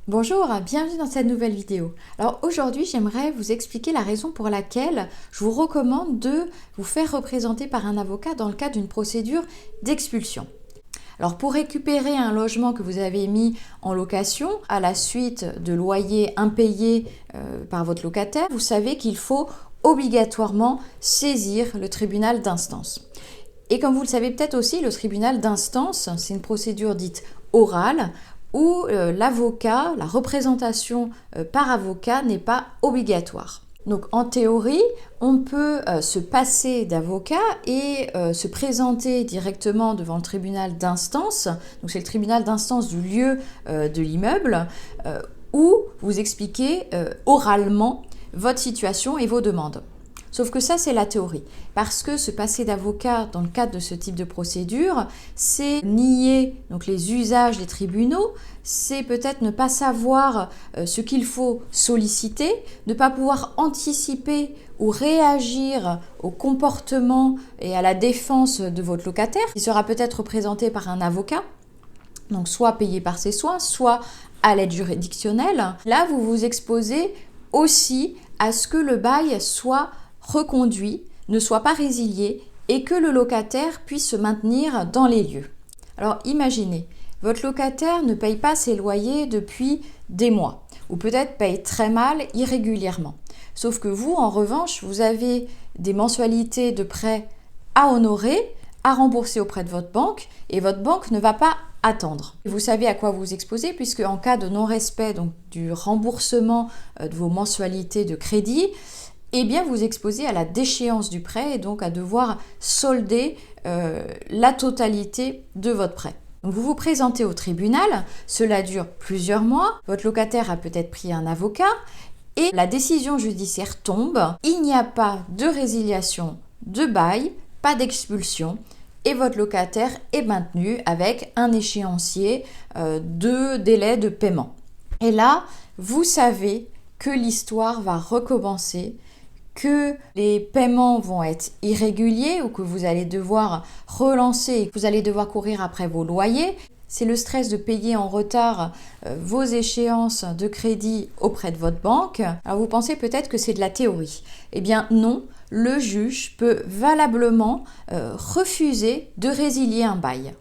Bonjour, bienvenue dans cette nouvelle vidéo. Alors aujourd'hui, j'aimerais vous expliquer la raison pour laquelle je vous recommande de vous faire représenter par un avocat dans le cadre d'une procédure d'expulsion. Alors pour récupérer un logement que vous avez mis en location à la suite de loyers impayés par votre locataire, vous savez qu'il faut obligatoirement saisir le tribunal d'instance. Et comme vous le savez peut-être aussi, le tribunal d'instance, c'est une procédure dite orale où l'avocat, la représentation par avocat n'est pas obligatoire. Donc en théorie, on peut se passer d'avocat et se présenter directement devant le tribunal d'instance, donc c'est le tribunal d'instance du lieu de l'immeuble, où vous expliquez oralement votre situation et vos demandes. Sauf que ça, c'est la théorie. Parce que se passer d'avocat dans le cadre de ce type de procédure, c'est nier donc, les usages des tribunaux, c'est peut-être ne pas savoir ce qu'il faut solliciter, ne pas pouvoir anticiper ou réagir au comportement et à la défense de votre locataire, qui sera peut-être représenté par un avocat, donc soit payé par ses soins, soit à l'aide juridictionnelle. Là, vous vous exposez aussi à ce que le bail soit reconduit, ne soit pas résilié et que le locataire puisse se maintenir dans les lieux. Alors imaginez, votre locataire ne paye pas ses loyers depuis des mois ou peut-être paye très mal, irrégulièrement. Sauf que vous, en revanche, vous avez des mensualités de prêt à honorer, à rembourser auprès de votre banque et votre banque ne va pas attendre. Vous savez à quoi vous vous exposez puisque en cas de non-respect donc, du remboursement de vos mensualités de crédit, eh bien vous exposez à la déchéance du prêt et donc à devoir solder la totalité de votre prêt. Donc vous vous présentez au tribunal, cela dure plusieurs mois, votre locataire a peut-être pris un avocat et la décision judiciaire tombe, il n'y a pas de résiliation de bail, pas d'expulsion et votre locataire est maintenu avec un échéancier de délai de paiement. Et là, vous savez que l'histoire va recommencer, que les paiements vont être irréguliers ou que vous allez devoir relancer et que vous allez devoir courir après vos loyers. C'est le stress de payer en retard vos échéances de crédit auprès de votre banque. Alors vous pensez peut-être que c'est de la théorie. Eh bien non, le juge peut valablement refuser de résilier un bail.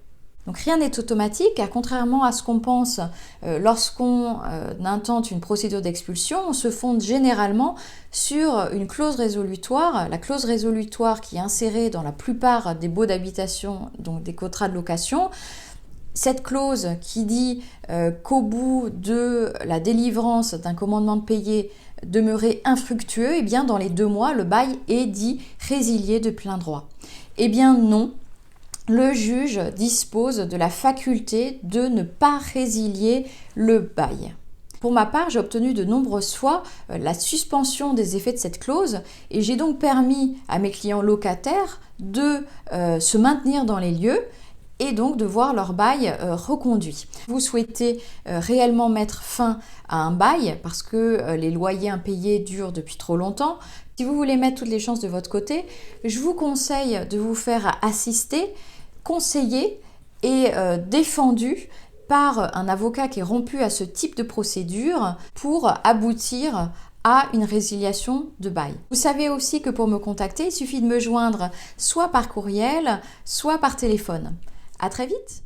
Donc rien n'est automatique, car contrairement à ce qu'on pense lorsqu'on intente une procédure d'expulsion, on se fonde généralement sur une clause résolutoire, la clause résolutoire qui est insérée dans la plupart des baux d'habitation, donc des contrats de location. Cette clause qui dit qu'au bout de la délivrance d'un commandement de payer demeuré infructueux, eh bien dans les 2 mois, le bail est dit résilié de plein droit. Eh bien non. Le juge dispose de la faculté de ne pas résilier le bail. Pour ma part, j'ai obtenu de nombreuses fois la suspension des effets de cette clause et j'ai donc permis à mes clients locataires de se maintenir dans les lieux et donc de voir leur bail reconduit. Vous souhaitez réellement mettre fin à un bail parce que les loyers impayés durent depuis trop longtemps. Si vous voulez mettre toutes les chances de votre côté, je vous conseille de vous faire assister, conseiller et défendu par un avocat qui est rompu à ce type de procédure pour aboutir à une résiliation de bail. Vous savez aussi que pour me contacter, il suffit de me joindre soit par courriel, soit par téléphone. À très vite!